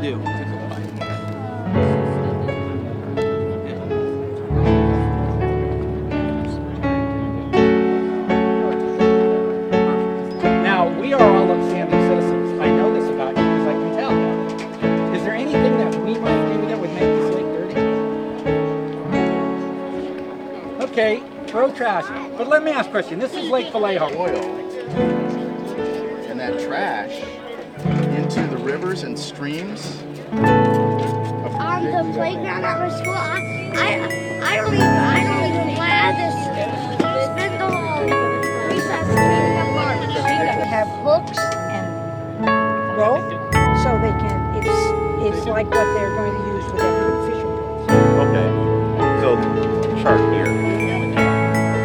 do. Now, we are all upstanding citizens. I know this about you because I can tell. Is there anything that we might do that would make this lake dirty? Okay, throw trash. But let me ask a question. This is Lake Vallejo. Oil and that trash into the rivers and streams. On the playground at our school, I don't even glad this spend the whole recess cleaning up our Have hooks and rope so they can, it's like what they're going to use with their fishing boats. Okay. So shark here.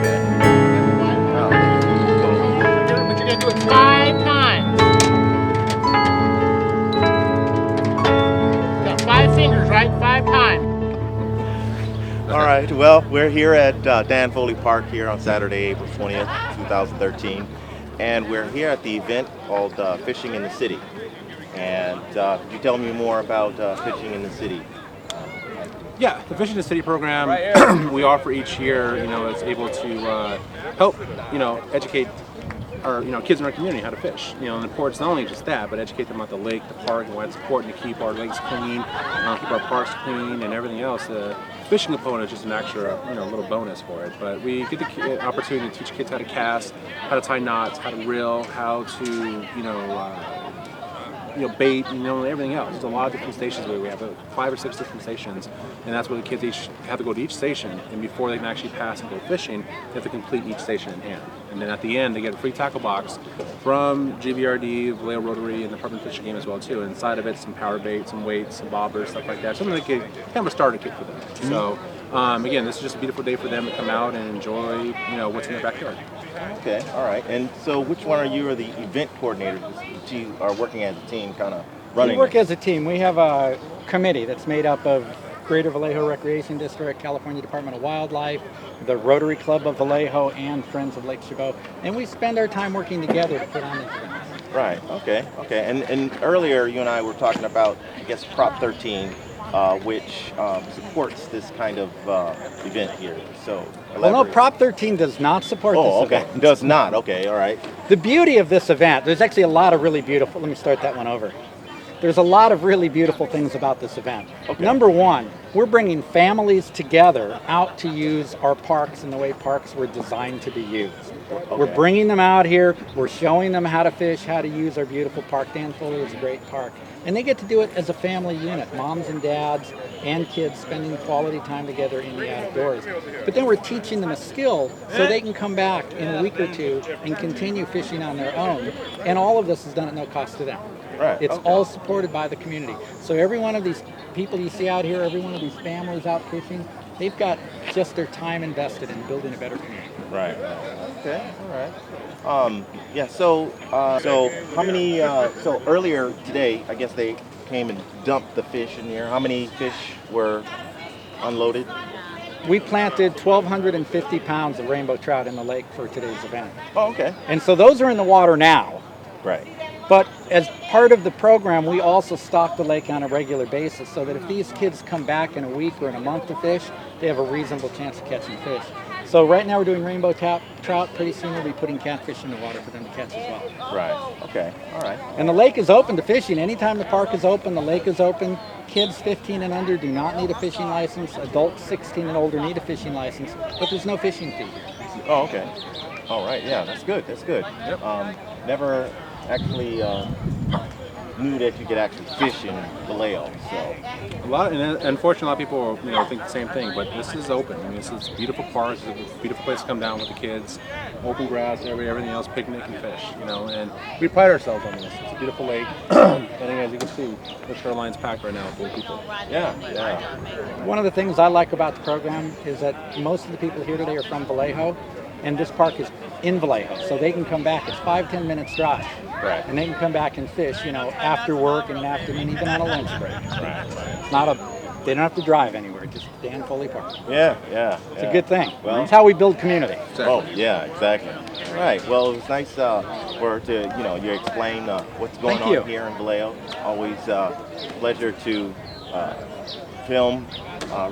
Okay. Wow. But you're gonna do it 5 times. Got 5 fingers, right? 5 times. All right. Well, we're here at Dan Foley Park here on Saturday, April 20th, 2013. And we're here at the event called Fishing in the City. And could you tell me more about fishing in the city? Yeah, the Fishing in the City program we offer each year, is able to help, educate our, kids in our community how to fish. And the importance not only just that, but educate them about the lake, the park, and why it's important to keep our lakes clean, keep our parks clean, and everything else. The fishing component is just an extra, little bonus for it. But we get the opportunity to teach kids how to cast, how to tie knots, how to reel, how to, bait, everything else. There's a lot of different stations where we have 5 or 6 different stations, and that's where the kids each have to go to each station, and before they can actually pass and go fishing, they have to complete each station in hand. And then at the end, they get a free tackle box from GVRD, Vallejo Rotary, and the Department of Fish and Game as well too. And inside of it, some power bait, some weights, some bobbers, stuff like that. Something that can kind of a starter kit for them. So again, this is just a beautiful day for them to come out and enjoy, what's in their backyard. Okay, all right. And so which one are you or the event coordinators that you are working as a team kind of running? We work as a team. We have a committee that's made up of Greater Vallejo Recreation District, California Department of Wildlife, the Rotary Club of Vallejo, and Friends of Lake Chabot. And we spend our time working together to put on these things. Right, okay. And earlier you and I were talking about, I guess, Prop 13, which supports this kind of event here. So, well, no, Prop 13 does not support this event. Okay, does not. Okay, all right. The beauty of this event, there's actually a lot of really beautiful, let me start that one over. There's a lot of really beautiful things about this event. Okay. Number one, we're bringing families together out to use our parks in the way parks were designed to be used. Okay. We're bringing them out here, we're showing them how to fish, how to use our beautiful park. Dan Foley is a great park. And they get to do it as a family unit, moms and dads and kids spending quality time together in the outdoors. But then we're teaching them a skill so they can come back in a week or two and continue fishing on their own. And all of this is done at no cost to them. Right. It's all supported by the community. So every one of these people you see out here, every one of these families out fishing, they've got just their time invested in building a better community. Right. Okay. All right. Yeah. So how many? So earlier today, I guess they came and dumped the fish in here. How many fish were unloaded? We planted 1,250 pounds of rainbow trout in the lake for today's event. Oh, okay. And so those are in the water now. Right. But as part of the program, we also stock the lake on a regular basis so that if these kids come back in a week or in a month to fish, they have a reasonable chance of catching fish. So right now we're doing rainbow trout. Pretty soon we'll be putting catfish in the water for them to catch as well. Right. Okay. All right. And the lake is open to fishing. Anytime the park is open, the lake is open. Kids 15 and under do not need a fishing license. Adults 16 and older need a fishing license, but there's no fishing fee. Oh, okay. All right. Yeah, that's good. That's good. Yep. Never actually knew that you could actually fish in Vallejo. So And unfortunately, a lot of people, think the same thing. But this is open. I mean, this is a beautiful park. It's a beautiful place to come down with the kids. Open grass, everything else, picnic and fish. And we pride ourselves on this. It's a beautiful lake. And as you can see, the shoreline's packed right now full of people. yeah. One of the things I like about the program is that most of the people here today are from Vallejo, and this park is in Vallejo, so they can come back. It's 5-10 minutes drive. Right. And they can come back and fish, after work and after, and even on a lunch break. Right. It's not a They don't have to drive anywhere, just Dan Foley Park. Yeah, yeah. It's a good thing. Well, That's how we build community. oh, yeah, exactly. All right. Well, it was nice you explain what's going Thank you. on here in Vallejo. Always pleasure to film,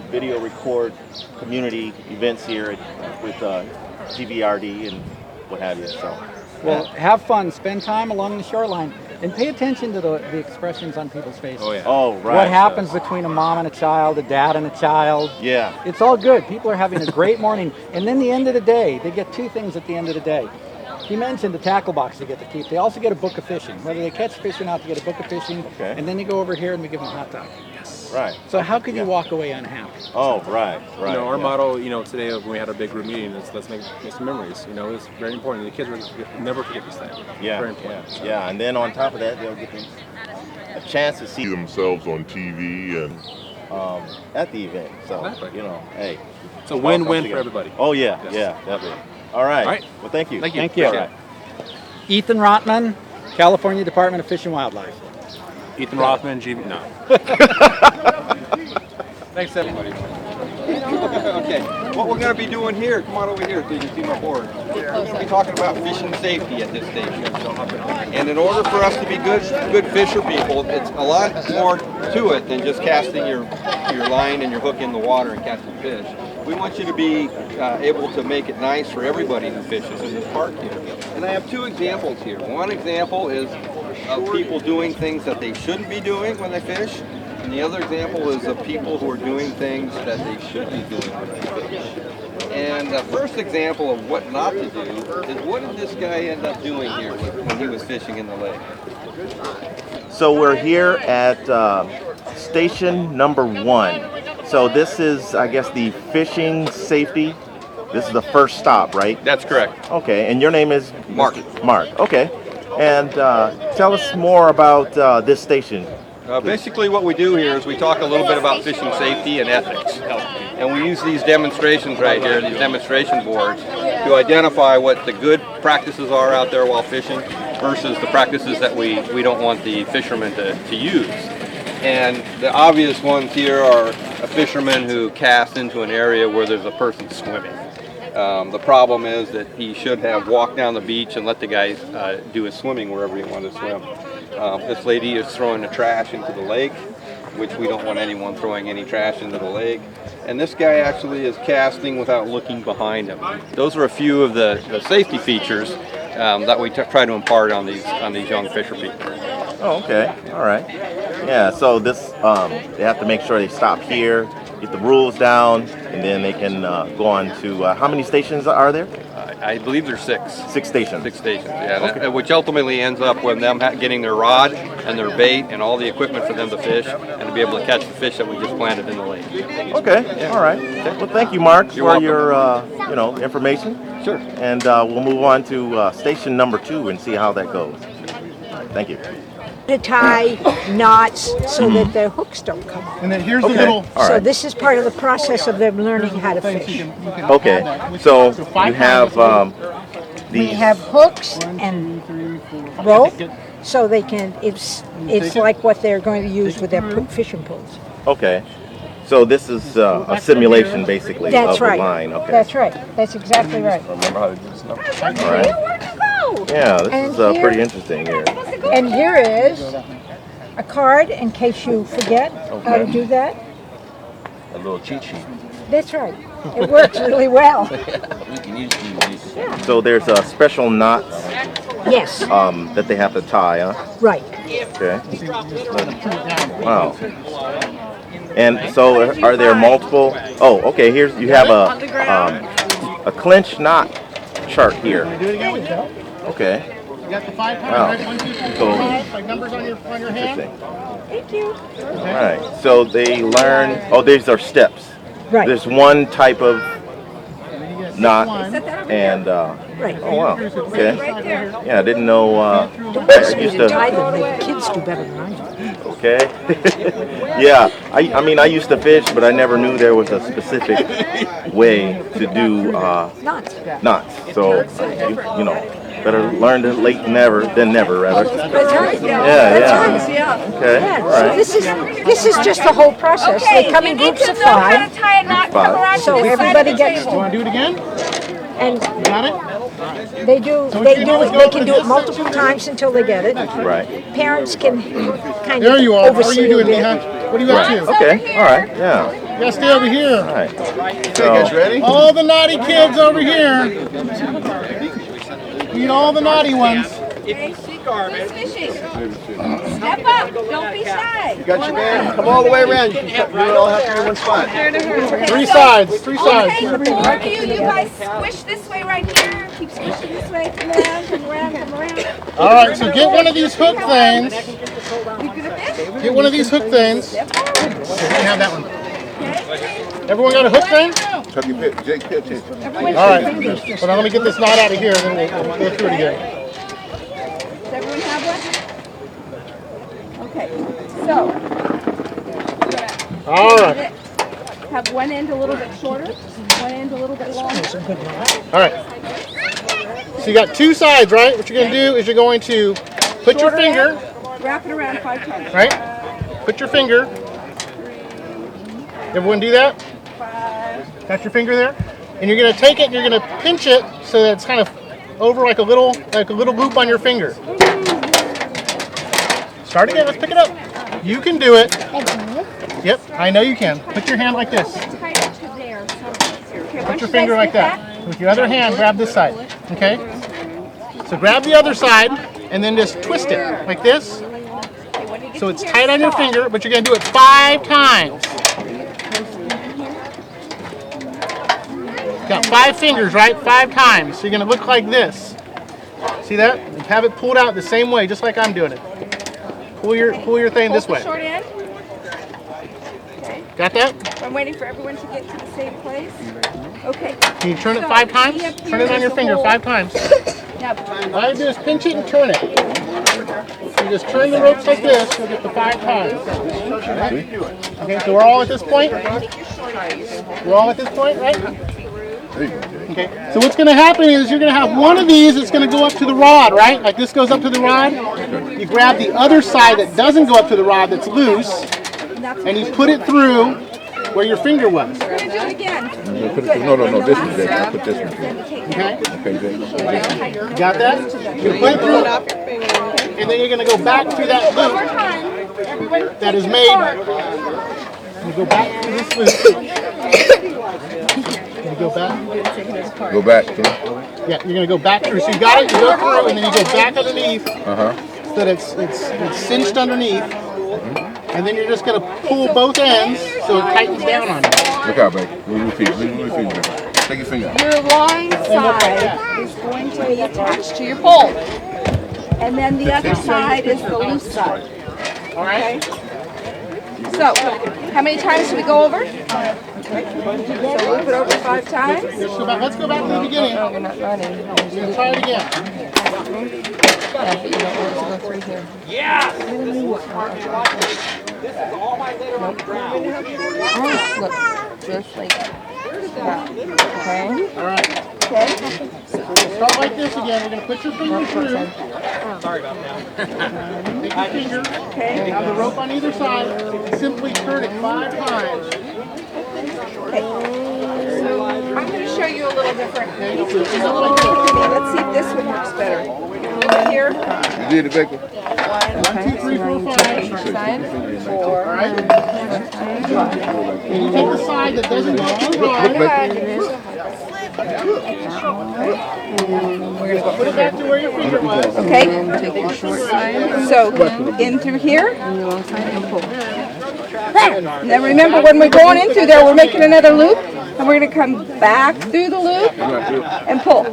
video record community events here with GVRD and what have you. So, Well, have fun, spend time along the shoreline, and pay attention to the expressions on people's faces. Oh yeah. oh, right. What happens between a mom and a child, a dad and a child. Yeah. It's all good. People are having a great morning. And then the end of the day, they get two things at the end of the day. He mentioned the tackle box they get to keep. They also get a book of fishing. Whether they catch fish or not, they get a book of fishing. Okay. And then they go over here and we give them a hot dog. Right. So how could you walk away unhappy? Oh, right. Right. You know, our yeah. motto, today when we had our big group meeting is let's make some memories. It's very important. The kids will never forget these things. Yeah. Very important. Yeah. And then on top of that, they'll get a chance to see themselves on TV and at the event. So, Exactly. hey. It's a all win-win come for together. everybody. Oh, yeah. Yes. Yeah, definitely. All right. All right. Well, thank you. Thank you. Thank you. All right. Ethan Rotman, California Department of Fish and Wildlife. Ethan Rothman, no. Thanks, everybody. Okay, what we're going to be doing here, come on over here so you can see my board. We're going to be talking about fishing safety at this station. And in order for us to be good fisher people, it's a lot more to it than just casting your line and your hook in the water and catching fish. We want you to be able to make it nice for everybody who fishes in this park here. And I have two examples here. One example is of people doing things that they shouldn't be doing when they fish. And the other example is of people who are doing things that they should be doing when they fish. And the first example of what not to do is what did this guy end up doing here when he was fishing in the lake? So we're here at station number 1. So this is, I guess, the fishing safety. This is the first stop, right? That's correct. Okay, and your name is? Mark. Mark, okay. And tell us more about this station. Basically what we do here is we talk a little bit about fishing safety and ethics. And we use these demonstrations right here, these demonstration boards, to identify what the good practices are out there while fishing versus the practices that we don't want the fishermen to use. And the obvious ones here are a fisherman who casts into an area where there's a person swimming. The problem is that he should have walked down the beach and let the guy do his swimming wherever he wanted to swim. This lady is throwing the trash into the lake, which we don't want anyone throwing any trash into the lake. And this guy actually is casting without looking behind him. Those are a few of the safety features that we try to impart on these young fisher people. Oh, okay. All right. Yeah, so this, they have to make sure they stop here, get the rules down, and then they can go on to, how many stations are there? I believe there's 6. 6 stations. 6 stations, yeah. Which ultimately ends up with them getting their rod and their bait and all the equipment for them to fish and to be able to catch the fish that we just planted in the lake. Okay, all right. Well, thank you, Mark, You're for welcome. your information. Sure. And we'll move on to station number 2 and see how that goes. All right, thank you. To tie knots so that their hooks don't come off. And then here's Okay. a little. All So right. this is part of the process of them learning how to fish. Okay, so you have We these. have hooks and rope, so they can. It's like what they're going to use with their fishing poles. Okay, so this is a simulation basically That's of right. the line. Okay. That's right. That's exactly right. Remember how to do stuff. All right. Yeah, this And is here- pretty interesting here. And here is a card in case you forget how to do that. A little cheat sheet. That's right. It works really well. We can use these. So there's special knots Yes, that they have to tie, huh? right. Okay. Wow. And so are there multiple? Oh, okay. Here's you have a clinch knot chart here. Do it again. Okay. You got the 5 times, Wow. right? 1, 2, 3, So- 4, 5. Like numbers on your hand. Interesting. Thank you. All right. So they learn. Oh, these are steps. Right. There's one type of knot, and Right. oh wow. Okay. Yeah, I didn't know. Don't I ask me used to to. tie them. The kids do better than I do. Okay. Yeah, I mean I used to fish, but I never knew there was a specific way to do Knots. knots. So you know, Better learn to late never than never, rather. That's right. Yeah, That's yeah. right. Okay, Yeah, all right. so this is just the whole process. They come in groups of 5, so everybody gets You want to do it again? and You got it? they can do it multiple times until they get it. Right. Parents can kind There of you are. What are oversee you a doing, bit. Neha? What do you got to? Okay, all right, yeah. You gotta stay over here. All right. Okay, guys, ready? All the naughty kids over here. Eat all the naughty ones. Step up. Don't be shy. You got your man. Come all the way around. You all have to be in one spot. Three sides. Three sides. Okay, you guys squish this way right here. Keep squishing this way. Come around, come around, come around. All right, so get one of these hook things. You gonna fish? Get one of these hook things. You can have that one. Everyone got a hook thing? Jake, pay attention. All right. Well, now let me get this knot out of here, and then we'll go through it again. Does everyone have one? Okay, so All right. have one end a little bit shorter, one end a little bit longer. All right. So you got two sides, right? What you're going to do is you're going to put your finger, Wrap it around 5 times. right? Put your finger. Everyone do that? 5. Got your finger there? And you're going to take it and you're going to pinch it so that it's kind of over like a little loop on your finger. Start again. Let's pick it up. You can do it. Yep, I know you can. Put your hand like this. Tighter to there. Okay, Put your finger like that. With your other hand, grab this side. Okay? So grab the other side and then just twist it like this. So it's tight on your finger, but you're going to do it 5 times. Got 5 fingers, right? 5 times. So you're going to look like this. See that? And have it pulled out the same way, just like I'm doing it. Pull your thing this way. Short end. Got that? I'm waiting for everyone to get to the same place. Okay. Can you turn it 5 times? Turn it on your finger 5 times. Now, All I do is pinch it and turn it. You just turn the ropes like this, you'll get the 5 times. Okay, so we're all at this point? We're all at this point, right? Okay, so what's going to happen is you're going to have one of these that's going to go up to the rod, right? Like this goes up to the rod. You grab the other side that doesn't go up to the rod that's loose, and you put it through where your finger was. we're going to do it again. No, this one, Jake. I'll put this one. Okay? Okay, Jake. You got that? You put it through, and then you're going to go back to that loop that is made. You go back to this loop. You go back. Go back. Can Yeah, you're going to go back through. So you got it, you go through, and then you go back underneath Uh-huh. so that it's cinched underneath. And then you're just going to pull both ends so it tightens down on you. Look out, baby. Move your feet. Move your feet, baby. Take your finger out. Your long side is going to be attached to your pole. And then the other side is the loose side. All right? So, how many times do we go over? So loop it over 5 times. Let's go back to the beginning. We're not running. We're going to try it again. Just like that. Okay. All right. Okay. Start like this again. We're going to put your finger through. Sorry about that. Take your finger. Okay. Have the rope on either side. And simply turn it 5 times. Okay. So I'm going to show you a little different. This is a little new to me. Let's see if this one works better. Here. You did it, Becky. 1, 2, 3, 4, 5. Side. 4. All right. And you take the side that doesn't go too Look, high. Becky. Put it back to where your finger was. Okay. Take your short side. So in through here. And pull. Now remember, when we're going in through there, we're making another loop, and we're going to come back through the loop and pull.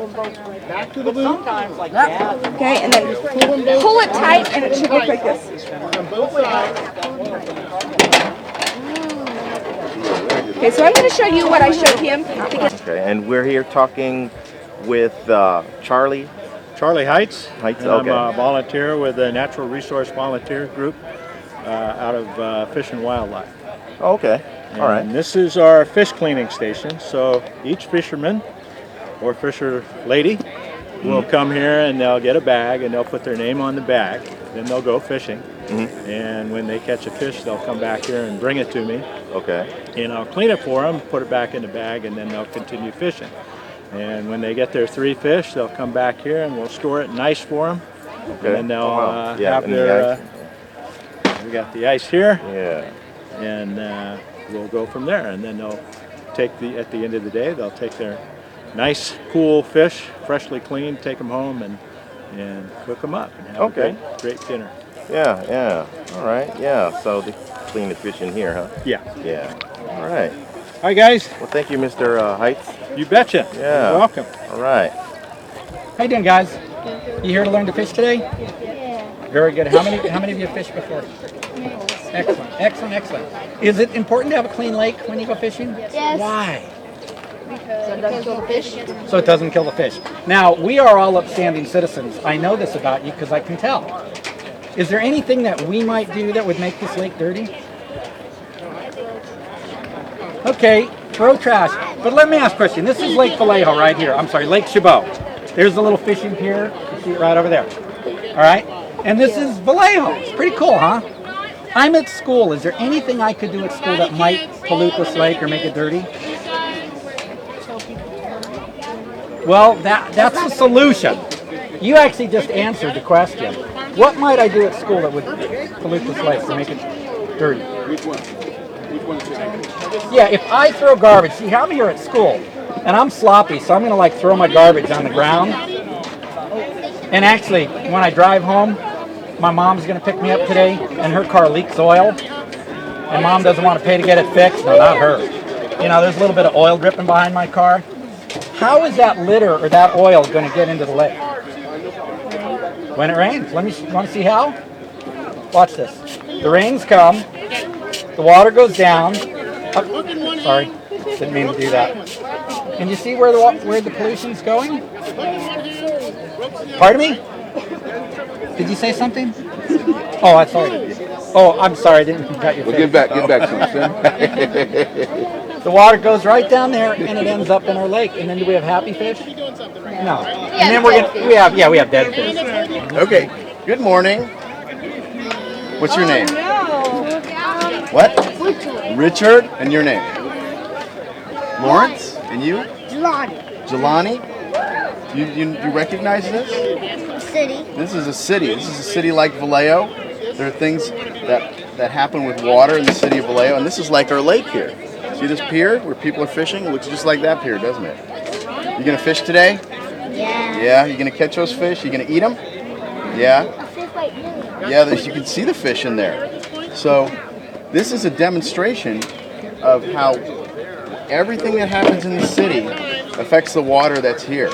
Back to the loop. Okay, and then pull it tight, and it should look like this. On both sides. Okay, so I'm going to show you what I showed him. Okay, and we're here talking with Charlie. Charlie Heights. Heights, and okay. I'm a volunteer with the Natural Resource Volunteer Group out of Fish and Wildlife. Oh, okay, all right. And this is our fish cleaning station. So each fisherman or fisher lady will come here and they'll get a bag and they'll put their name on the bag. Then they'll go fishing. And when they catch a fish, they'll come back here and bring it to me. Okay. And I'll clean it for them, put it back in the bag, and then they'll continue fishing. And when they get their 3 fish, they'll come back here and we'll store it nice for them. Okay. And they'll Yeah, have and the their, we got the ice here. Yeah. And we'll go from there. And then they'll take at the end of the day, they'll take their nice, cool fish, freshly cleaned, take them home and cook them up and have a great dinner. Yeah, yeah. All right, yeah. So they clean the fish in here, huh? Yeah. Yeah. All right. All right, guys. Well, thank you, Mr. Heights. You betcha. Yeah. You're welcome. All right. How you doing, guys? You here to learn to fish today? Yeah. Very good. How many of you have fished before? Excellent, excellent, excellent. Is it important to have a clean lake when you go fishing? Yes. Why? Because it doesn't kill the fish. So it doesn't kill the fish. Now, we are all upstanding citizens. I know this about you because I can tell. Is there anything that we might do that would make this lake dirty? Okay, throw trash. But let me ask a question. This is Lake Vallejo right here. I'm sorry, Lake Chabot. There's a little fishing pier. You see it right over there. All right? And this is Vallejo. It's pretty cool, huh? I'm at school. Is there anything I could do at school that might pollute this lake or make it dirty? Well, that's the solution. You actually just answered the question. What might I do at school that would pollute this lake or make it dirty? Which one? Which one is it? Yeah, if I throw garbage, see, I'm here at school, and I'm sloppy, so I'm going to like throw my garbage on the ground. And actually, when I drive home, my mom's going to pick me up today, and her car leaks oil, and Mom doesn't want to pay to get it fixed. No, not her. You know, there's a little bit of oil dripping behind my car. How is that litter or that oil going to get into the lake? When it rains. Want to see how? Watch this. The rains come, the water goes down. Oh, sorry, didn't mean to do that. And you see where the pollution's going? Pardon me? Did you say something? Oh, I'm sorry. Oh, I'm sorry, I didn't cut your face. Well, give back some. The water goes right down there and it ends up in our lake. And then do we have happy fish? No. And then we have dead fish. Okay. Good morning. What's your name? What? Richard. And your name? Lawrence. And you? Jelani. You recognize this? City. This is a city. This is a city like Vallejo. There are things that happen with water in the city of Vallejo, and this is like our lake here. See this pier where people are fishing? It looks just like that pier, doesn't it? You gonna fish today? Yeah. Yeah. You gonna catch those fish? You gonna eat them? Yeah. A fish like this. Yeah. You can see the fish in there. So this is a demonstration of how everything that happens in the city affects the water that's here.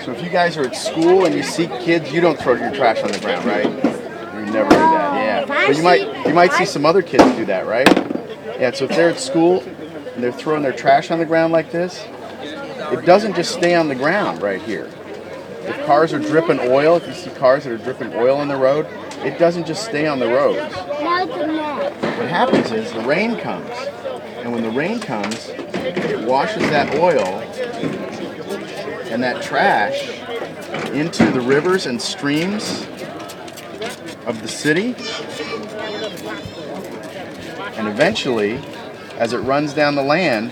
So if you guys are at school and you see kids, you don't throw your trash on the ground, right? You never do that, yeah. But you might see some other kids do that, right? Yeah, so if they're at school and they're throwing their trash on the ground like this, it doesn't just stay on the ground right here. If cars are dripping oil, if you see cars that are dripping oil on the road, it doesn't just stay on the roads. What happens is the rain comes, and when the rain comes, it washes that oil and that trash into the rivers and streams of the city, and eventually, as it runs down the land,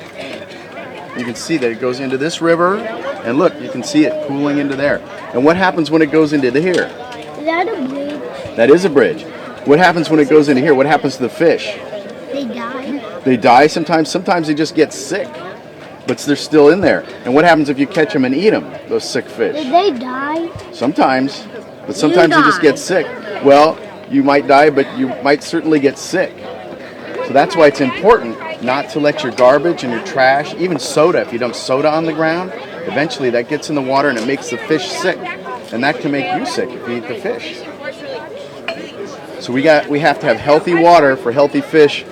you can see that it goes into this river, and look, you can see it pooling into there. And what happens when it goes into here? Is that a bridge? That is a bridge. What happens when it goes into here? What happens to the fish? They die. They die sometimes. Sometimes they just get sick, but they're still in there. And what happens if you catch them and eat them, those sick fish? Did they die? Sometimes, but sometimes you just get sick. Well, you might die, but you might certainly get sick. So that's why it's important not to let your garbage and your trash, even soda, if you dump soda on the ground, eventually that gets in the water and it makes the fish sick. And that can make you sick if you eat the fish. So we have to have healthy water for healthy fish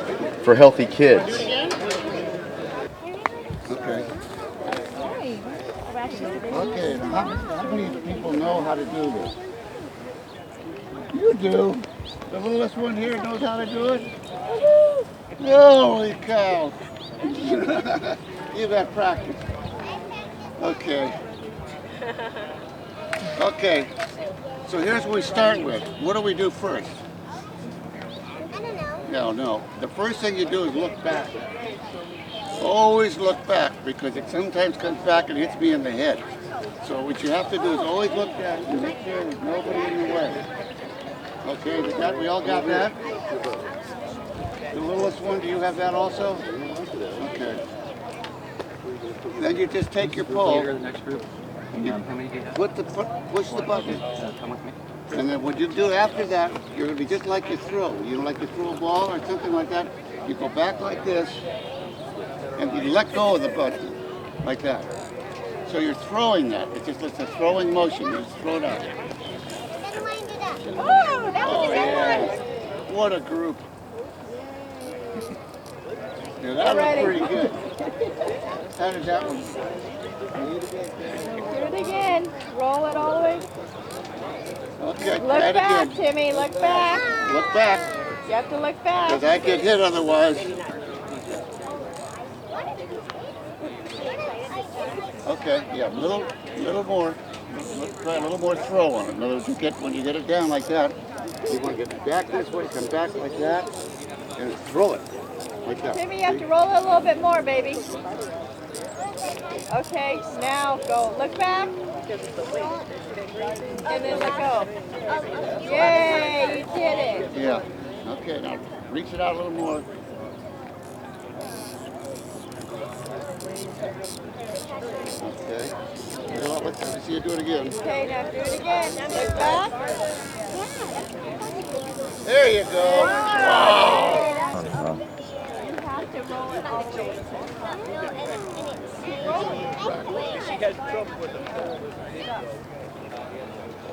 for healthy kids. Okay. Okay, how many people know how to do this? You do. The littlest one here knows how to do it? Holy cow. You've had practice. Okay. Okay, so here's what we start with. What do we do first? No. The first thing you do is look back. Always look back, because it sometimes comes back and hits me in the head. So what you have to do is always look back and make sure there's nobody in the way. Okay, we all got that? The littlest one, do you have that also? Okay. Then you just take your pole. The next group. Push the button. And then what you do after that, you're going to be just like you throw. You know, like you throw a ball or something like that. You go back like this, and you let go of the button, like that. So you're throwing that. It's a throwing motion. You just throw it out. Oh, yeah. What a group. Yeah, that was pretty good. How did that one? Do it again. Roll it all the way. Okay, Look back, again. Timmy. Look back. Look back. You have to look back. Because I get hit otherwise. Okay, yeah, little more. Try a little more throw on it. In other words, when you get it down like that, you want to get back this way, come back like that, and throw it like that. Timmy, you have to roll it a little bit more, baby. Okay, now go. Look back. And then let go. Yay, you did it. Yeah. Okay, now reach it out a little more. Okay. Well, let's see you do it again. Okay, now do it again. Look back. There you go. Wow. You have to roll it all the way. She has trouble with them.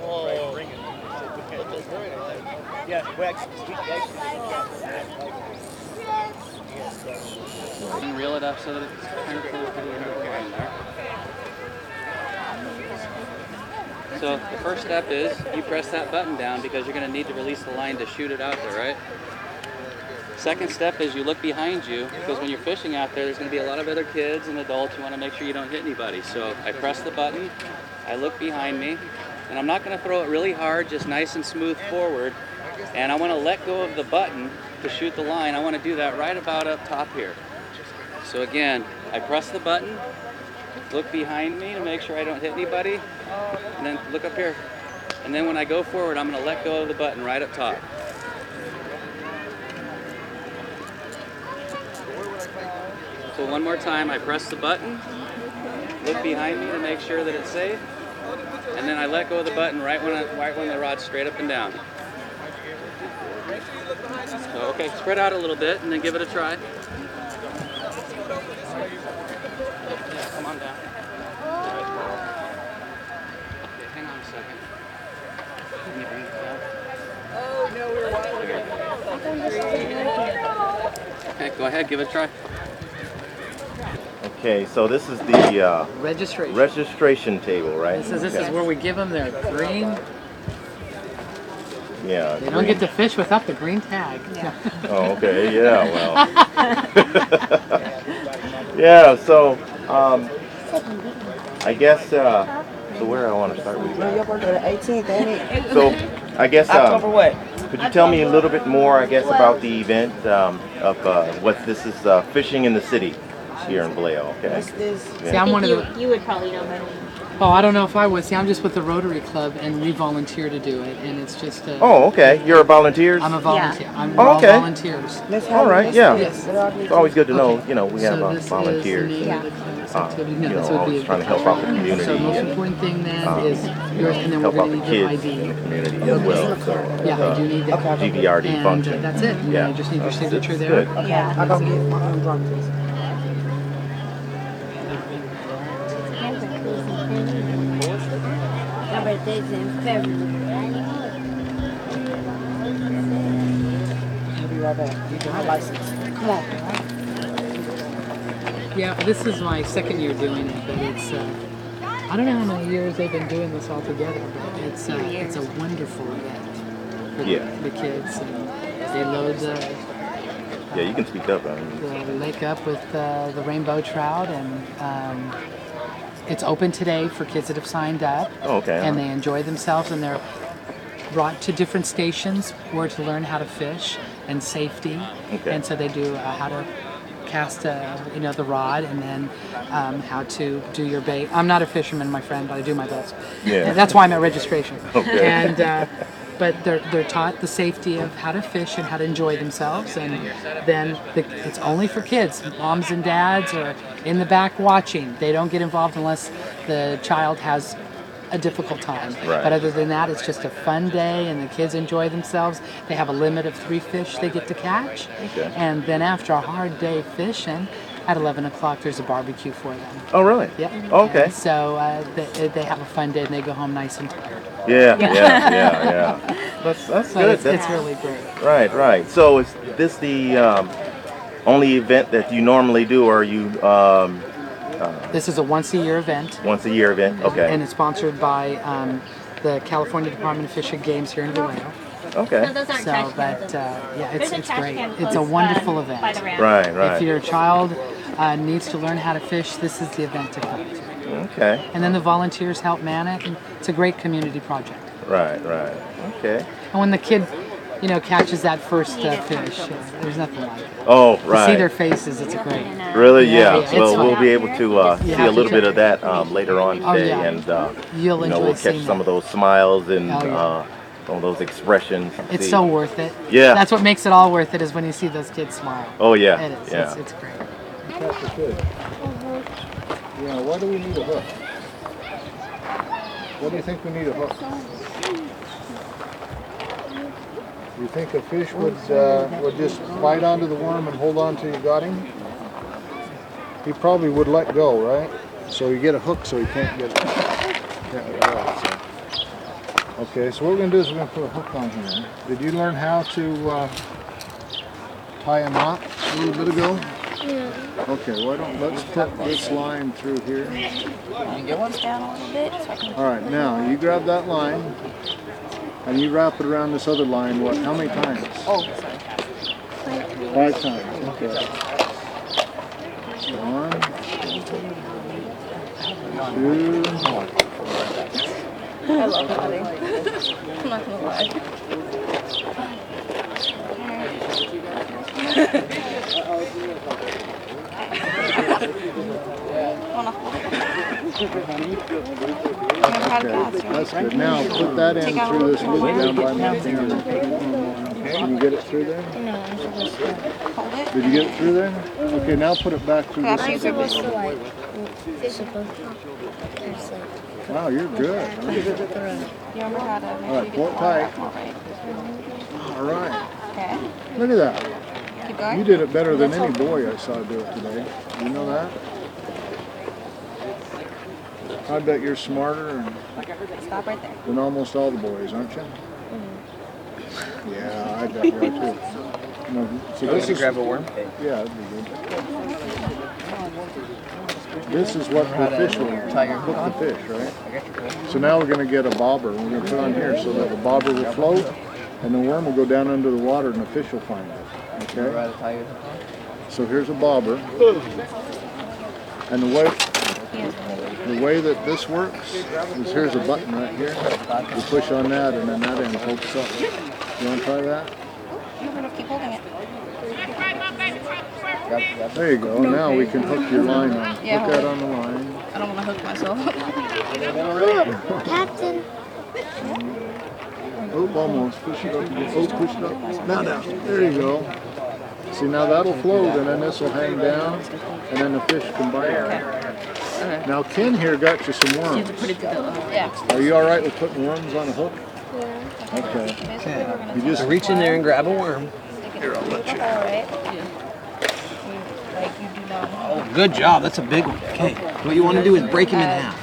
Oh. Yeah, wax. And reel it up so that it's kind of close to the end of the line there. So the first step is you press that button down because you're going to need to release the line to shoot it out there, right? Second step is you look behind you, because when you're fishing out there, there's going to be a lot of other kids and adults. You want to make sure you don't hit anybody. So I press the button, I look behind me, and I'm not going to throw it really hard, just nice and smooth forward. And I want to let go of the button to shoot the line. I want to do that right about up top here. So again, I press the button, look behind me to make sure I don't hit anybody, and then look up here. And then when I go forward, I'm going to let go of the button right up top. So one more time, I press the button, look behind me to make sure that it's safe, and then I let go of the button right when the rod's straight up and down. So, okay, spread out a little bit and then give it a try. Come on down. Okay, hang on a second. Can you bring it down? Oh, no, we're watching. Okay, go ahead, give it a try. Okay, so this is the registration table, right? This is where we give them their green. Yeah. They don't get to fish without the green tag. Oh, okay. Yeah. Well. Yeah. So, I guess. So where I want to start with you. Your birthday the 18th, ain't it? So, I guess. October what? Could you tell me a little bit more, I guess, about the event of what this is? Fishing in the city here in Vallejo. Okay. See, I'm one of the. You would probably know better. Oh, I don't know if I would. See, I'm just with the Rotary Club, and we volunteer to do it, and it's just. Oh, okay. You're a volunteer. I'm a volunteer. Yeah. I'm Oh, all okay. volunteers. All right. Yeah. Yes. It's always good to know. Okay. You know, we have So this volunteers. is the name of the activity. No, You this know, would be always trying to help out the community. So the most and, important thing then is yours, and then help we're out going the to need your kids ID. in the community as well. So, Yeah, I do need that. GVRD And function. that's it. Yeah. I just need your signature That's there. good. Yeah. I'll go get my own drum, please. My birthday's in February. I'll be right back. You get my license. Come on. Yeah, this is my second year doing it, but it's I don't know how many years they've been doing this all together, but it's a wonderful event for the kids. And they load the Yeah, you can speak up. I mean, lake up with the rainbow trout, and It's open today for kids that have signed up. Okay. And they enjoy themselves, and they're brought to different stations where to learn how to fish and safety. Okay. And so they do how to cast the rod, and then how to do your bait. I'm not a fisherman, my friend, but I do my best. Yeah. And that's why I'm at registration. Okay. And but they're taught the safety of how to fish and how to enjoy themselves, and then it's only for kids. Moms and dads are in the back watching. They don't get involved unless the child has a difficult time. Right. But other than that, it's just a fun day, and the kids enjoy themselves. They have a limit of 3 fish they get to catch. Okay. And then after a hard day fishing, at 11 o'clock, there's a barbecue for them. Oh, really? Yep. Okay. And so they have a fun day, and they go home nice and tired. Yeah. That's So good. it's really great. Right. So is this the only event that you normally do, or are you This is a once-a-year event. once a year event? Okay. And it's sponsored by the California Department of Fish and Games here in Vallejo. Okay. No, those aren't So, trash but cans. it's There's a trash great. can It's a close, wonderful by event. the ramp. Right. If your child needs to learn how to fish, this is the event to come to. Okay. And then the volunteers help man it, and it's a great community project. Right. Okay. And when the kid, catches that first fish, there's nothing like it. Oh, To see right. their faces, it's great. Really? Yeah, Yeah. it's Well, fun. we'll be able to see a little bit of that later on Oh, today, yeah. and You'll enjoy we'll catch seeing some that. of those smiles and Oh, yeah. some of those expressions. It's See. so worth it. Yeah. That's what makes it all worth it, is when you see those kids smile. Oh, yeah. It is. Yeah. It's great. Catch the fish. Yeah, why do we need a hook? What do you think we need a hook? You think a fish would just bite onto the worm and hold on till you got him? He probably would let go, right? So you get a hook so he can't get out. So. Okay, so what we're going to do is we're going to put a hook on here. Did you learn how to tie a knot a little bit ago? Yeah. Okay, let's put this line through here. Down a little bit. So I can All right, now you grab that line and you wrap it around this other line. How many times? Oh, sorry. 5 times. Okay. 1, 2. I love cutting. I'm not gonna lie. Okay, that's good. Now put that in through this loop down by my finger. Can you get it through there? No, I'm supposed to hold it. Did you get it through there? Okay, now put it back through Perhaps this. you could just Wow, you're good. You remember how to make All right, sure you pull get it the water tight. out more, right? All right. Okay. Look at that. Keep going. You did it better than any boy I saw do it today. You know that? I bet you're smarter Stop right there. than almost all the boys, aren't you? Yeah, I bet you are too. No, so this is grab a worm? Yeah, that'd be good. This is what the fish will hook the fish, right? So now we're going to get a bobber. We're going to put on here so that the bobber will float, and the worm will go down under the water, and the fish will find it. Okay. So here's a bobber, and the way that this works is here's a button right here. You push on that, and then that end pokes up. You want to try that? You're gonna keep holding it. There you go. Now we can hook your line on. Yeah, Put that hold on the line. I don't want to hook myself. Captain. Oh, almost. Push it up. Oh, push it up. Now down. There you go. See, now that'll float, and then this will hang down, and then the fish can bite it. Now Ken here got you some worms. Yeah. Are you all right with putting worms on a hook? Yeah. Okay. You just reach in there and grab a worm. Here, I'll let you. Alright. Like you do not. Oh, good job. That's a big one. Okay. What you want to do is break him in half.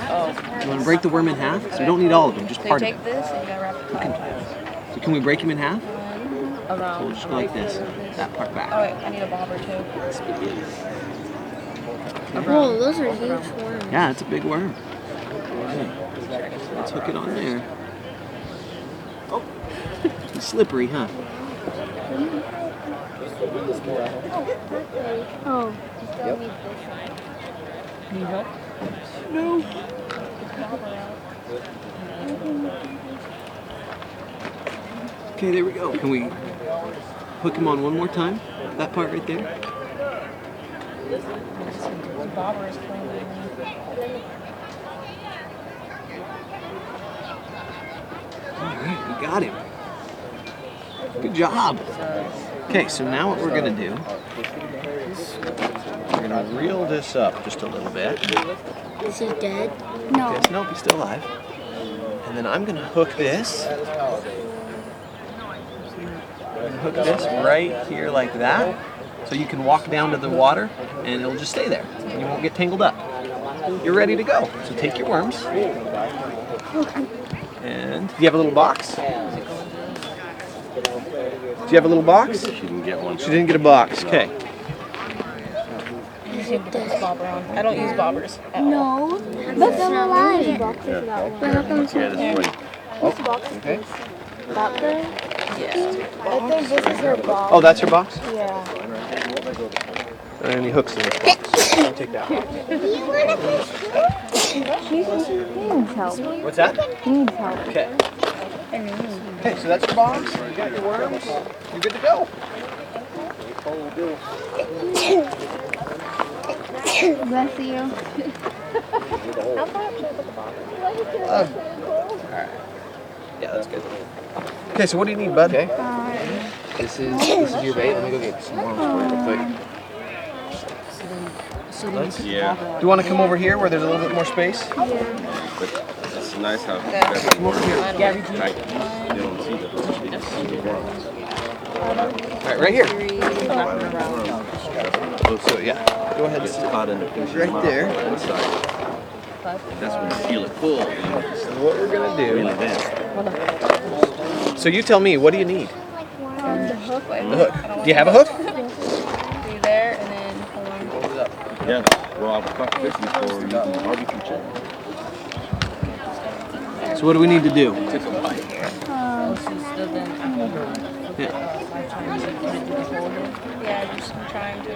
You want to break the worm in half? So you don't need all of them, just So you part of take it. this and you gotta wrap it So can we break him in half? around. So we'll just go like this. That part back. Oh wait, I need a bobber too. Whoa, those are huge worms. Yeah, it's a big worm. Okay. Let's hook it on there. Oh, it's slippery, huh? Oh. Yep. Need help? No. Okay, there we go. Can we hook him on one more time? That part right there? Alright, we got him. Good job. Okay, so now what we're going to do, we're going to reel this up just a little bit. Is he dead? No. Okay, so nope, he's still alive. And then I'm going to hook this. I'm going to hook this right here like that. So you can walk down to the water and it'll just stay there. And you won't get tangled up. You're ready to go. So take your worms. And do you have a little box? Do you have a little box? She didn't get one. She didn't get a box. Okay. I don't use bobbers. No, but they're alive. But how come it's not there? Okay. That thing? Yeah. I think this is her box. Oh, that's your box? Yeah. And any hooks in this box. I'll take that one. He needs help. What's that? He needs help. Okay. Okay, so that's your box. You got your worms. You're good to go. Bless you. Alright. Yeah, that's good. Okay, so what do you need, bud? Okay. This is your bait. Let me go get some worms for you real quick. Yeah. Do you want to come over here where there's a little bit more space? It's nice how Come over here. you don't see the worms. Alright, right here. Oh, so yeah. Go ahead. It's caught in the fish Right there. That's when you feel it pull. So what we're gonna do. So you tell me, what do you need? The hook. The hook. Do you have a hook? Do there and then hold on. Yeah. Well, I've caught fish before using barbecue chicken. So what do we need to do? Yeah. Yeah, just trying to.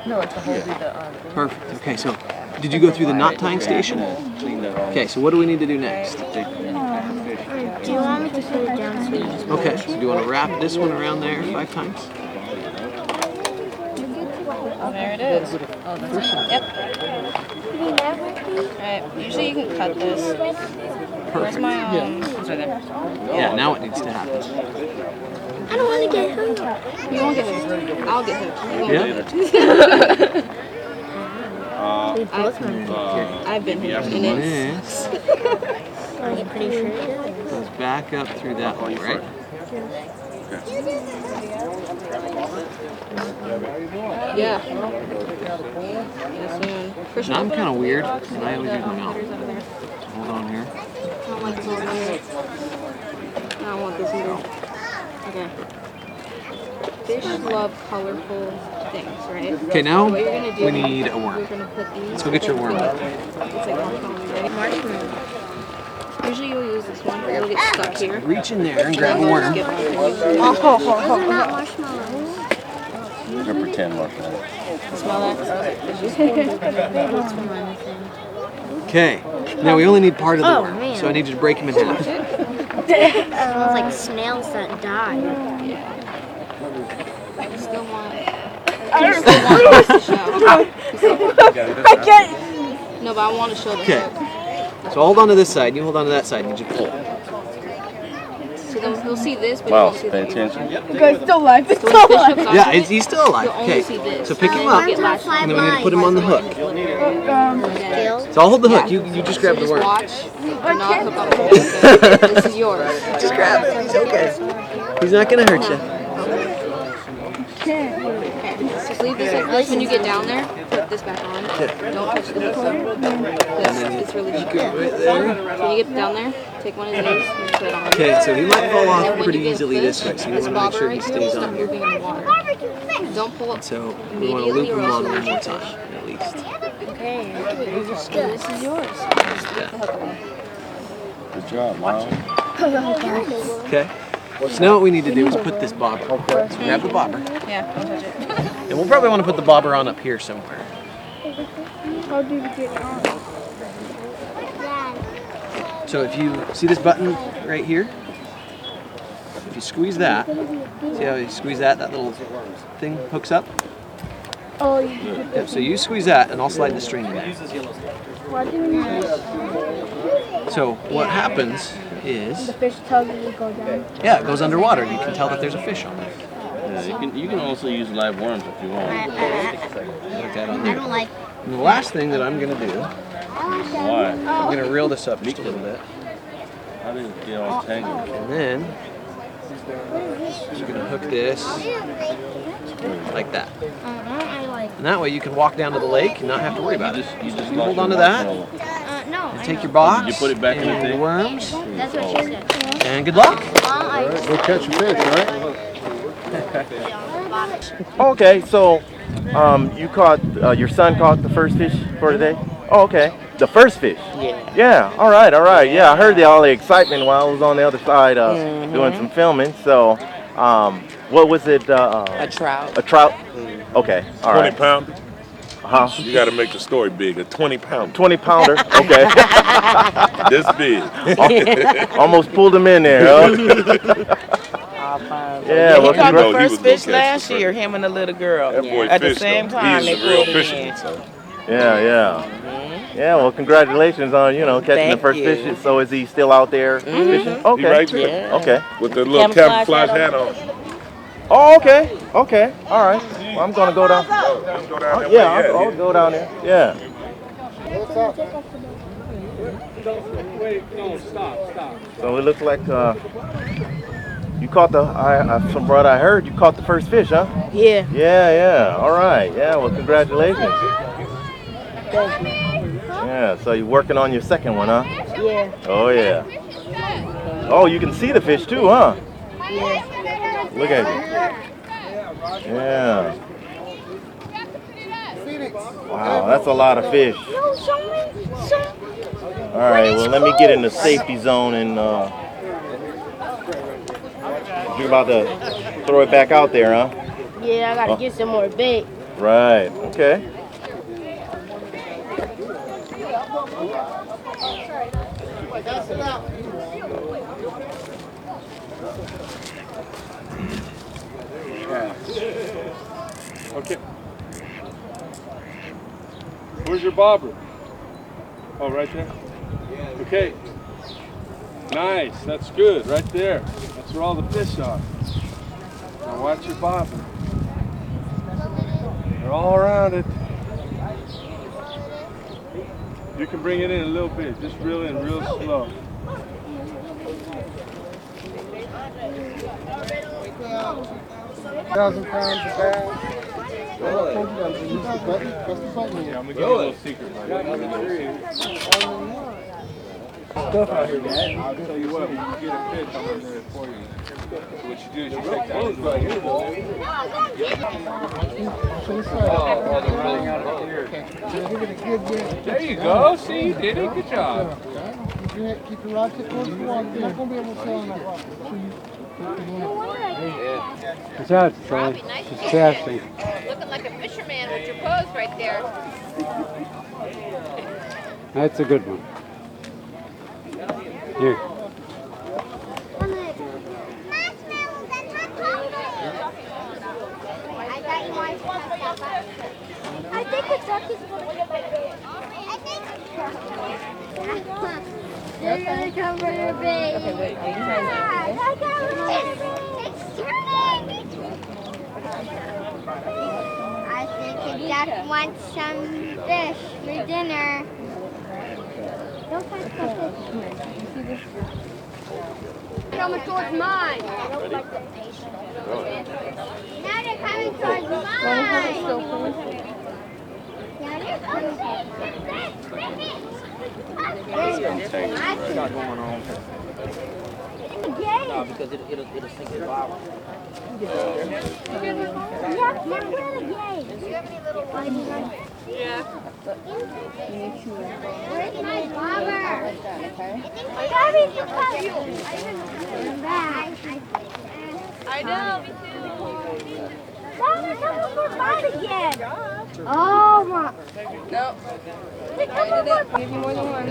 No, it's a hold the Perfect. Okay, so did you go through the knot tying station? Okay, so what do we need to do next? Do you want me to put it down so you just Okay, so do you want to wrap this one around there 5 times? There it is. Oh, that's it. Yep. Alright, usually you can cut this. Where's my it's right there. Yeah, now what needs to happen? I don't want to get hooked. You won't get hooked. I'll get hooked. You won't Yeah? get hooked. I've been hooked in it. This Are you pretty sure it does? goes back up through that way, right? Yeah. Now I'm kind of weird, and I always use my mouth. Hold on here. I don't like this over here. I don't want this either. Okay. Fish love colorful things, right? Okay, now What you're gonna do, we need a worm. You're gonna put these. Let's go get your worm. It's like marshmallow. Usually you'll use this one, but it'll get stuck here. Reach in there and grab a worm. Not marshmallows. They're pretend marshmallows. Smell that? Okay, now we only need part of the Oh, worm, man. so I need you to break him in half. It smells like snails that die. I still want it. I can't. No, but I want to show the Okay, hook. so hold on to this side, you hold on to that side, and you just pull. So then he'll see this, but Wow, he'll see pay that. attention. You guys still alive? So when the fish hooks on Yeah, this, he's still alive. you'll only Okay, see this. so pick him up, Get latched and then we need to put him on the hook. Scales. So I'll hold the hook, you just grab the Just worm. watch. Do not hook on the hook. This is yours. Just grab it, he's okay. He's not gonna hurt you. Just leave this like this. When you get down there, put this back on. Don't touch the hook though. It's really cheap. So when you get down there, take one of these and put it on. Okay, so he might fall And off then when pretty you get easily fish, this way, so you this want to make sure bobber he right here will stays stop on here. moving in the water. Don't pull up So we want to immediately loop or him else on you'll one lose more your time, fish. at least. Okay. This is yours. Just lift the hook away. Good job, Miles. Okay. So now what we need to do is put this bobber. So grab the bobber. Yeah, don't touch it. And we'll probably want to put the bobber on up here somewhere. How do you get on? So if you see this button right here, if you squeeze that, see how you squeeze that, that little thing hooks up? Oh, Yep, so you squeeze that and I'll slide the string in there. What do you mean? So what happens is, The fish tells you to go down. yeah, it goes underwater. You can tell that there's a fish on there. Yeah, you can also use live worms if you want. Like that on there. I don't like. And the last thing that I'm going to do, Why? I'm going to reel this up just a little bit. I didn't get all tangled. And then you're going to hook this like that. I like. And that way you can walk down to the lake and not have to worry about it. You just hold onto that No. and take your box. You put it back in the and thing? worms. That's what she said. And good luck. Go catch a fish, all right? Okay, so you caught, your son caught the first fish for today? Oh, okay. The first fish? Yeah. Yeah, all right. Yeah, I heard all the excitement while I was on the other side doing some filming. So, what was it? A trout. A trout? Okay, all 20 right. pound. Huh? You got to make the story big. A 20 pound. 20 pounder, okay. This big. Almost pulled him in there, huh? Yeah, He well, caught the he was first gonna fish catch the last first. year, him and the little girl. That boy At the fished, same though. time, He they is a real pulled it fisherman. in. So. Yeah. Yeah, well, congratulations on, catching the Thank first you. fish. So is he still out there fishing? Okay. He right Yeah. Okay. with the little camouflage hat on. Oh, okay. Okay. All right. Well, I'm going to go down. Let's go down there. Yeah, I'll go down there. Yeah. So it looks like you caught from what I heard, you caught the first fish, huh? Yeah. Yeah. All right. Yeah, well, congratulations. Thank you. Yeah, so you're working on your second one, huh? Yeah. Oh, yeah. Oh, you can see the fish too, huh? Yeah. Look at you. Yeah. Wow, that's a lot of fish. All right, well, let me get in the safety zone and you're about to throw it back out there, huh? Yeah, I gotta get some more bait. Right, okay. Okay. Where's your bobber? Oh, right there? Okay. Nice. That's good. Right there. That's where all the fish are. Now watch your bobber. They're all around it. You can bring it in a little bit. Just reel in real slow. £1,000 a bag. Yeah, I'm gonna give you a little secret. Stuff out here, man. I'll tell you what, when you get a fish, I'm gonna do it for you. So what you do is you take that right here. There you go. See, you did it. Good job. Keep your rod tip towards the water. You're not going to be able to sail on that rock. What's that, Charlie? It's casting. Looking like a fisherman with your pose right there. That's a good one. Here. I think the truck is going to They're going to come for your bait. Okay, wait. It's turning. I think the duck wants some fish for dinner. Don't touch the fish. Coming towards mine. Ready? Now they're coming towards mine. Now they're coming. Not going on. No, because it'll sink the bottom. Yeah, we're in a game. Do you have any little ones? Yeah. Where's my bobber? Gabby, you come back. I know, me too. Oh my. No. I'll give you more than one.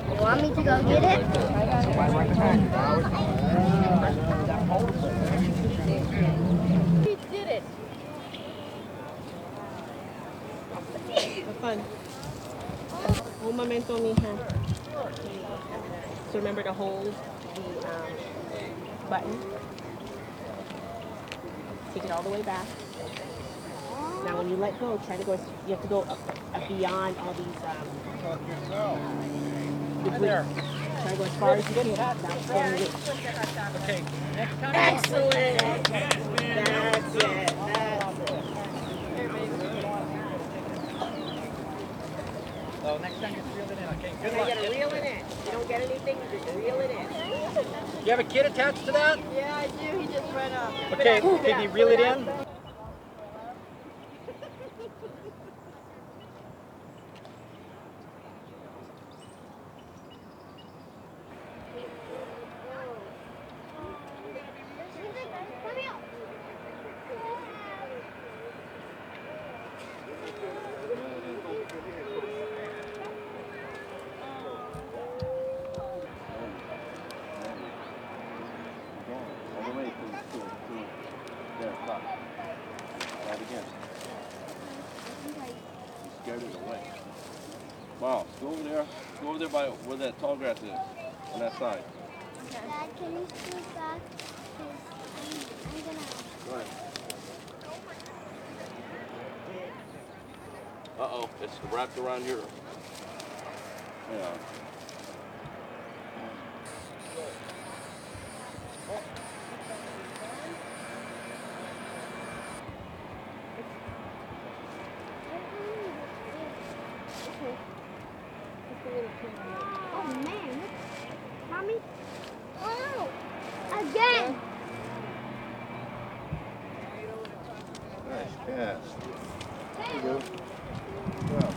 You want me to go get it? He did it. Have fun. Un momento, mija. So remember to hold the button. Take it all the way back. Now when you let go, try to go, you have to go beyond all these debris. Try to go as far as you can. That's when you Okay, next time. Excellent. That's it. So next time just reel it in. Okay, good You luck. gotta reel it in. You don't get anything, you just reel it in. You have a kid attached to that? Yeah, I do. He just ran up. Okay, can you reel it in? Wow, go over there. Go over there by where that tall grass is. On that side. Dad, can you scoot back? I'm gonna. Go ahead. Uh-oh, it's wrapped around your... Yeah. Oh man, mommy. Oh, again. Nice cast. There you go. Wow.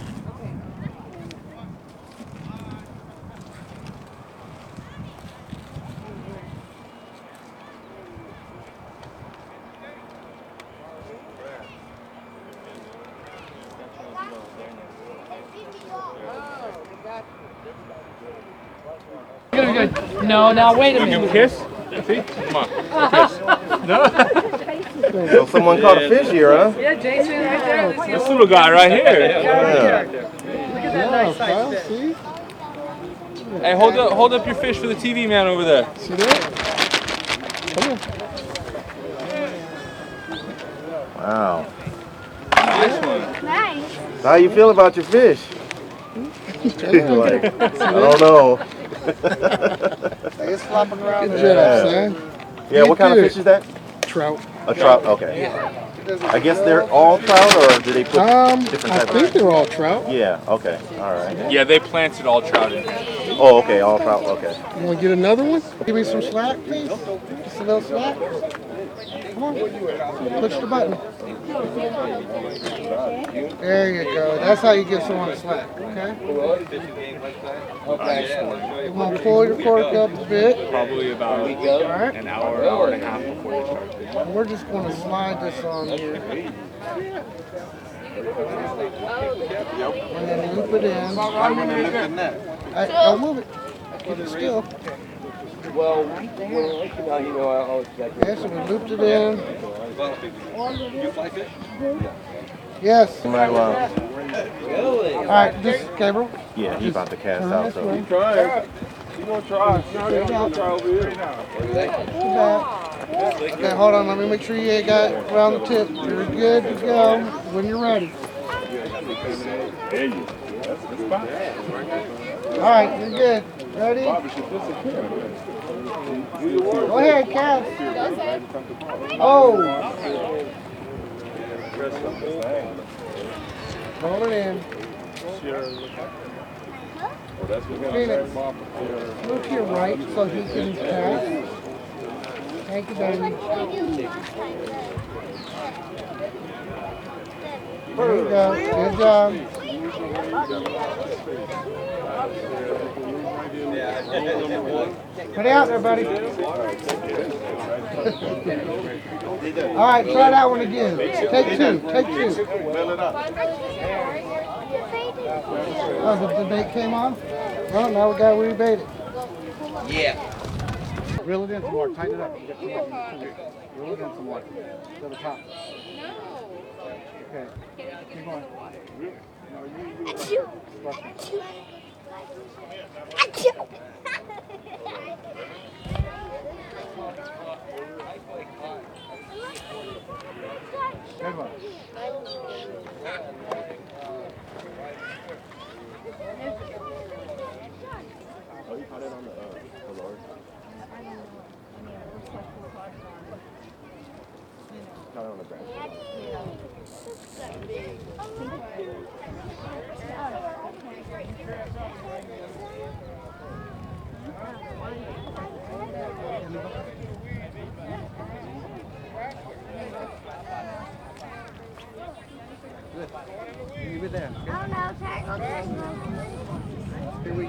Good, good. No, now wait a minute. Kiss? See? Come on. Kiss. No? So someone caught a fish here, huh? Yeah, Jason, right there. This little guy right here. Yeah. Look at that nice size fish. Hey, hold up your fish for the TV man over there. See that? Come on. Wow. Nice one. Nice. How you feel about your fish? Like, I don't know. It's flopping around. Good Yeah. job, son. Yeah, what kind of fish is that? Trout. A trout, okay. I guess they're all trout, or do they put different I types? think they're all trout. Yeah, okay, all right. Yeah, they planted all trout in here. Oh, okay, all trout, okay. You want to get another one? Give me some slack, please. Just a little slack. Come on. Push the button. There you go. That's how you give someone a slack, okay? You want to pull your cork up a bit. Probably about an hour and a half before you start fishing. We're just going to slide this on here. And then loop it in. Don't move it. Keep it still. Well, you know, I always got Okay, so we looped it in. You fly fish? Yes. You might well. All right, this Gabriel. Yeah, he's about to cast Turn out, this so. way. You try. You gonna try. You gonna try over here. Okay, hold on. Let me make sure you ain't got it around the tip. You're good to go when you're ready. There you go. That's fine. All right, you're good. Ready? Go ahead, cast. Oh. Roll it in. Phoenix, look to your right so he can cast. Thank you, baby. There you go. Good job. Put it out there, buddy. All right, try that one again. Take two. Take two. Oh, the bait came on? Well, now we got to rebait it. Yeah. Reel it in some more. Tighten it up. You got too much. Reel it in some more. To the top. Okay. Keep going. Good one. Oh, you caught it on the Lord? Caught it on the branch. You there. Oh no, tag. Here we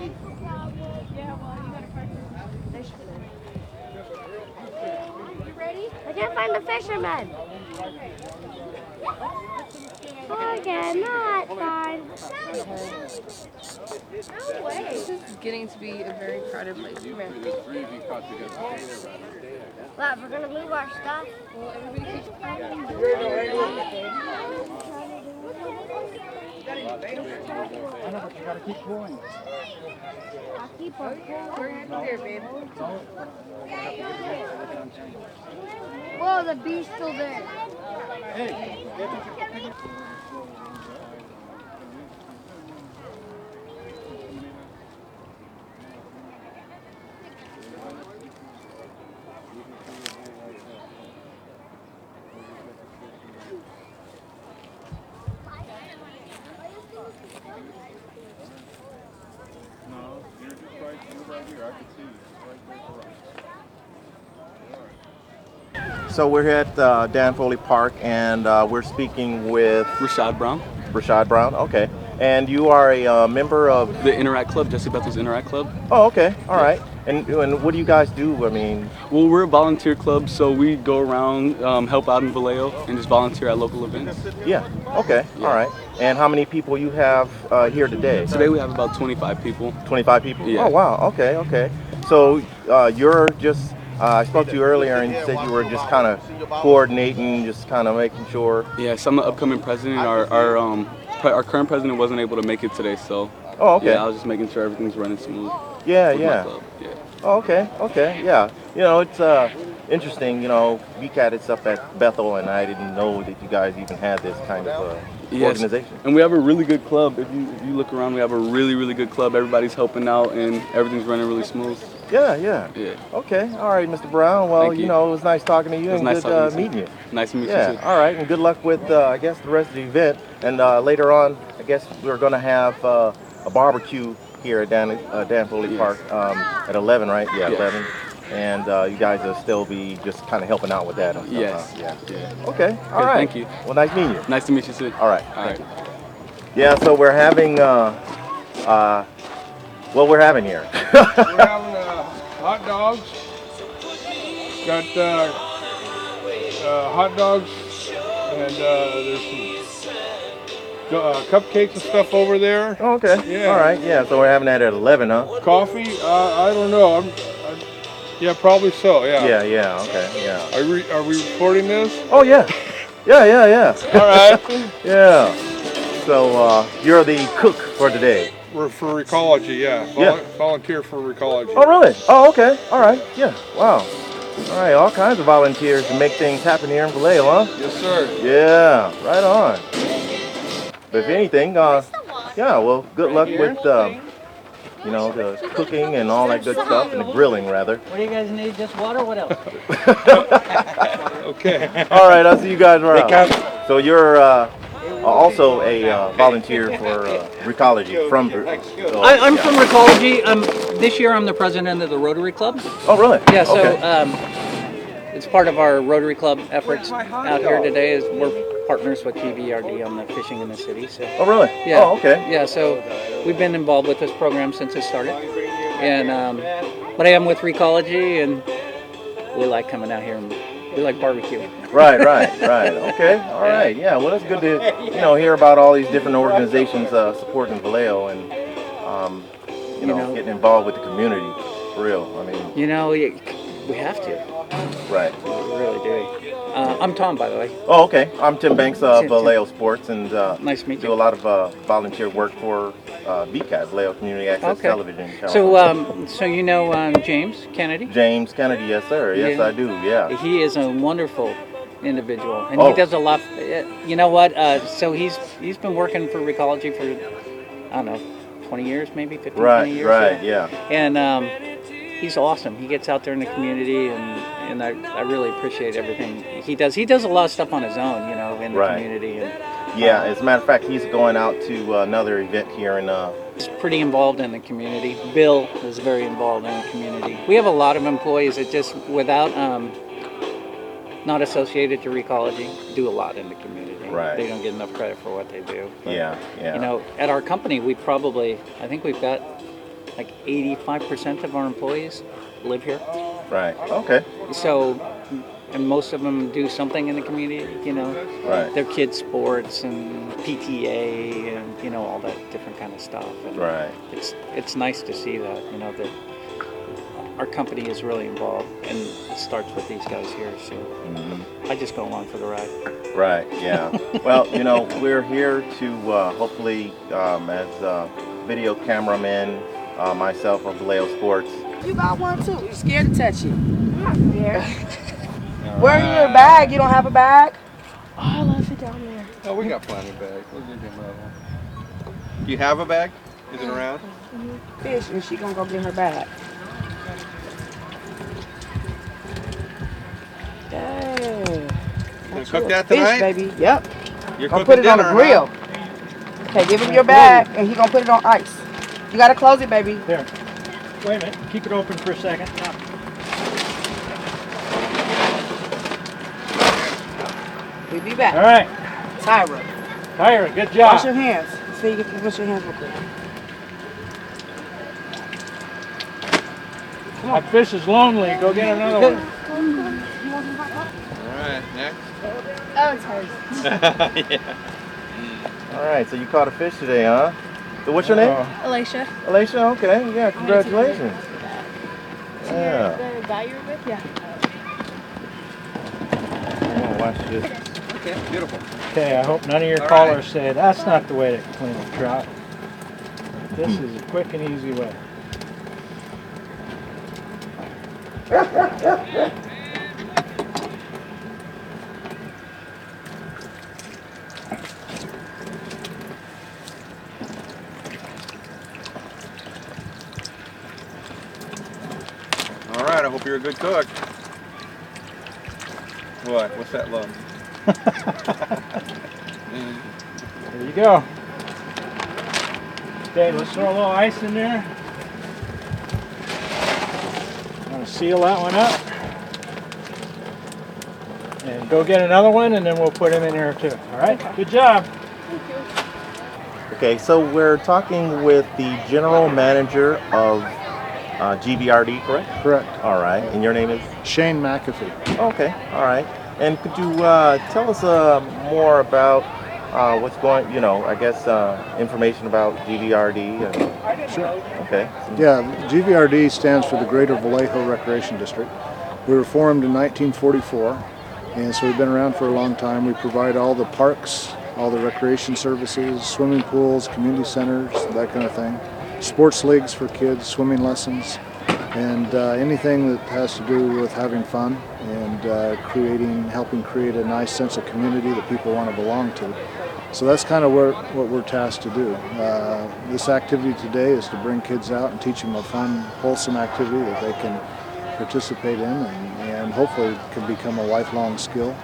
You ready? I can't find the fisherman. I cannot find. No way. This is getting to be a very crowded place. Come here. What, we're gonna move our stuff? Well, everybody keeps I know, but you gotta keep pulling. I'll keep on pulling. Here, babe. Whoa, the bee's still there. Hey. No, you're just right here. I can see you. Right there. So we're here at Dan Foley Park, and we're speaking with Rashad Brown. Rashad Brown, okay. And you are a member of the Interact Club, Jesse Bethel's Interact Club. Oh, okay, all right. And what do you guys do? I mean, well, we're a volunteer club, so we go around, help out in Vallejo, and just volunteer at local events. Yeah. Okay. Yeah. All right. And how many people you have here today? Today we have about 25 people. 25 people. Yeah. Oh wow. Okay. Okay. So you're just. I spoke to you earlier, and you said you were just kind of coordinating, just kind of making sure. Yes, I'm the upcoming president. Our current president wasn't able to make it today, so. Oh, okay. Yeah, I was just making sure everything's running smooth. Yeah, with yeah. my club. Yeah. Oh, okay, okay, yeah. You know, it's interesting. You know, we got it up at Bethel, and I didn't know that you guys even had this kind of organization. And we have a really good club. If you look around, we have a really, really good club. Everybody's helping out, and everything's running really smooth. Yeah, yeah. Yeah. Okay, all right, Mr. Brown. Well, you know, it was nice talking to you, and nice good meeting you. Nice to meet you Yeah, too. all right, and good luck with, I guess, the rest of the event. And later on, I guess we're going to have a barbecue here at Dan Foley Park at 11, right? Yeah, 11. And you guys will still be just kind of helping out with that and stuff. Yes. Yeah. Okay, all right. Thank you. Well, nice meeting you. Nice to meet you too. All right. All right. Yeah, so we're having, what we're having here. We're having hot dogs. Got hot dogs, and there's some cupcakes and stuff over there. Oh, okay. Yeah. All right. Yeah. So we're having that at 11, huh? Coffee? I don't know. Yeah, probably so. Yeah. Yeah. Yeah. Okay. Yeah. Are we recording this? Oh yeah. Yeah. All right. Yeah. So you're the cook for today. We're for Recology, yeah. Volunteer for Recology. Oh really? Oh okay. All right. Yeah. Wow. All right. All kinds of volunteers to make things happen here in Vallejo, huh? Yes, sir. Yeah. Right on. But if anything, yeah. Well, good luck with you know, the cooking and all that good stuff, and the grilling rather. What do you guys need? Just water? What else? Okay. All right. I'll see you guys around. So you're also a volunteer for Recology from. I'm from Recology. This year I'm the president of the Rotary Club. Oh, really? Yeah. So okay. it's part of our Rotary Club efforts out here today. Is we're partners with GVRD on the fishing in the city. So. Oh, really? Yeah. Oh, okay. Yeah. So we've been involved with this program since it started, and but I am with Recology, and we like coming out here and We like barbecue. Right. Okay. All right. Yeah. Well, it's good to hear about all these different organizations supporting Vallejo and getting involved with the community. For real. I mean. We have to. Right. We really do. I'm Tom, by the way. Oh, okay. I'm Tim Banks of Vallejo Sports, and nice to meet you. Do a lot of volunteer work for VCAT, Vallejo Community Access Television. So you know James Kennedy? James Kennedy, yes, sir. Yes, I do. Yeah. He is a wonderful individual, and he does a lot. You know what? So he's been working for Recology for I don't know, 20 years, maybe 15, 20 years. Right. Yeah. And he's awesome. He gets out there in the community, and I really appreciate everything he does. He does a lot of stuff on his own, in the community. And, yeah, as a matter of fact, he's going out to another event here in. He's pretty involved in the community. Bill is very involved in the community. We have a lot of employees that just, without not associated to Recology, do a lot in the community. Right. They don't get enough credit for what they do. But, yeah. At our company, I think we've got like 85% of our employees live here. Right. Okay. So, and most of them do something in the community, Right. Their kids' sports and PTA and, all that different kind of stuff. And right. It's nice to see that, that our company is really involved, and it starts with these guys here. So I just go along for the ride. Right. Yeah. Well, we're here to hopefully, as video cameramen, myself of Vallejo Sports. You got one too. You scared to touch it? I'm not scared. Where in your bag? You don't have a bag? Oh, I left it down there. Oh, we got plenty of bags. We'll give you another one. Do you have a bag? Is it around? Fish, and she gonna go get her bag. Yeah. You gonna cook that Fish, tonight? baby. Yep. You're gonna cooking put it on the dinner, grill. huh? Okay, give him your bag, and he gonna put it on ice. You gotta close it, baby. There. Wait a minute. Keep it open for a second. We'll be back. All right. Tyra, good job. wash your hands. So you can wash your hands real quick. That fish is lonely. Go get another one. All right, next. Oh, it's hers. Yeah. All right. So you caught a fish today, huh? So what's your name? Alicia. Alicia. Okay. Yeah. Congratulations. Yeah. The guy you were with? Yeah. Oh, watch this. Okay, beautiful. Okay, I hope none of your callers say that's not the way to clean a trout. This is a quick and easy way. All right, I hope you're a good cook. What? What's that look? There you go. Okay, let's throw a little ice in there. I'm going to seal that one up. And go get another one, and then we'll put him in there too. All right? Good job. Okay, so we're talking with the general manager of GVRD, correct? Correct. All right. And your name is? Shane McAfee. Okay. All right. And could you tell us more about what's going, I guess information about GVRD? Sure. Okay. Yeah, GVRD stands for the Greater Vallejo Recreation District. We were formed in 1944, and so we've been around for a long time. We provide all the parks, all the recreation services, swimming pools, community centers, that kind of thing. Sports leagues for kids, swimming lessons, and anything that has to do with having fun and helping create a nice sense of community that people want to belong to. So that's kind of what we're tasked to do. This activity today is to bring kids out and teach them a fun, wholesome activity that they can participate in and hopefully can become a lifelong skill.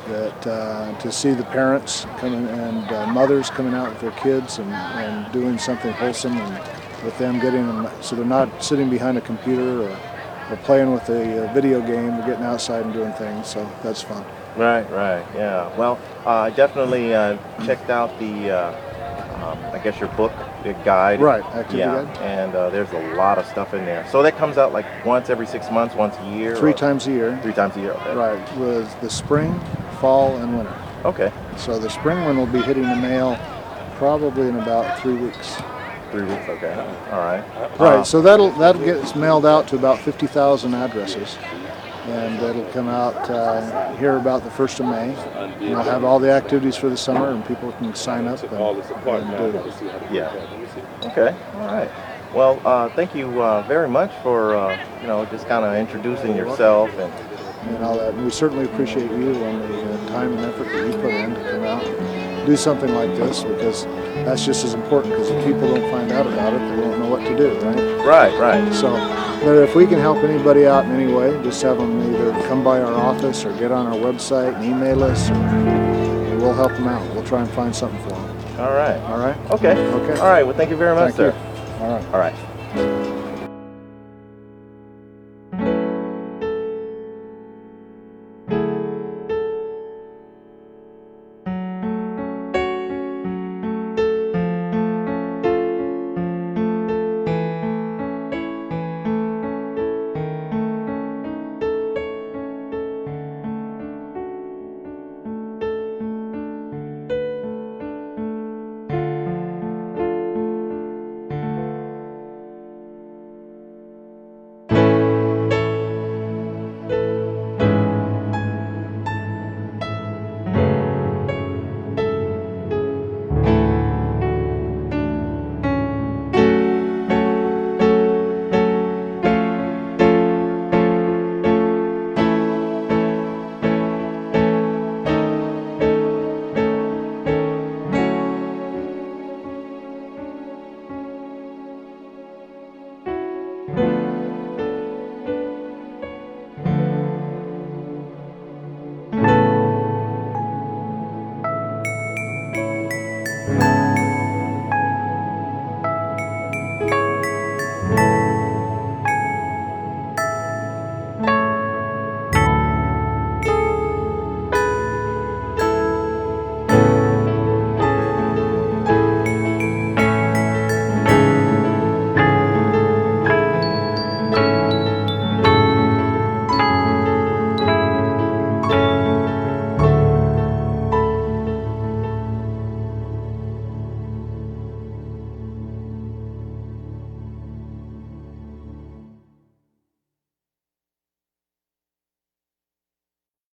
That to see the parents coming and mothers coming out with their kids and doing something wholesome and with them getting them so they're not sitting behind a computer or playing with a video game. They're getting outside and doing things, so that's fun. Right, yeah. Well, I definitely checked out the, I guess your book, guide. Right, activity yeah, guide. and there's a lot of stuff in there. So that comes out like once every 6 months, once a year? Three times a year. 3 times a year, okay. Right, with the spring, fall, and winter. Okay. So the spring one will be hitting the mail probably in about 3 weeks. 3 weeks, okay. All right. Right, so that'll get mailed out to about 50,000 addresses. And it'll come out here about the 1st of May. And we'll have all the activities for the summer, and people can sign up and do it. Yeah. Okay. All right. Well, thank you very much for just kind of introducing yourself and all that. And we certainly appreciate you and the time and effort that you put in to come out and do something like this, because that's just as important, because if people don't find out about it, they won't know what to do, right? Right, right. So, but if we can help anybody out in any way, just have them either come by our office or get on our website and email us, and we'll help them out. We'll try and find something for them. All right. All right? Okay. Okay. All right. Well, thank you very much, Thank sir. you. All right. All right.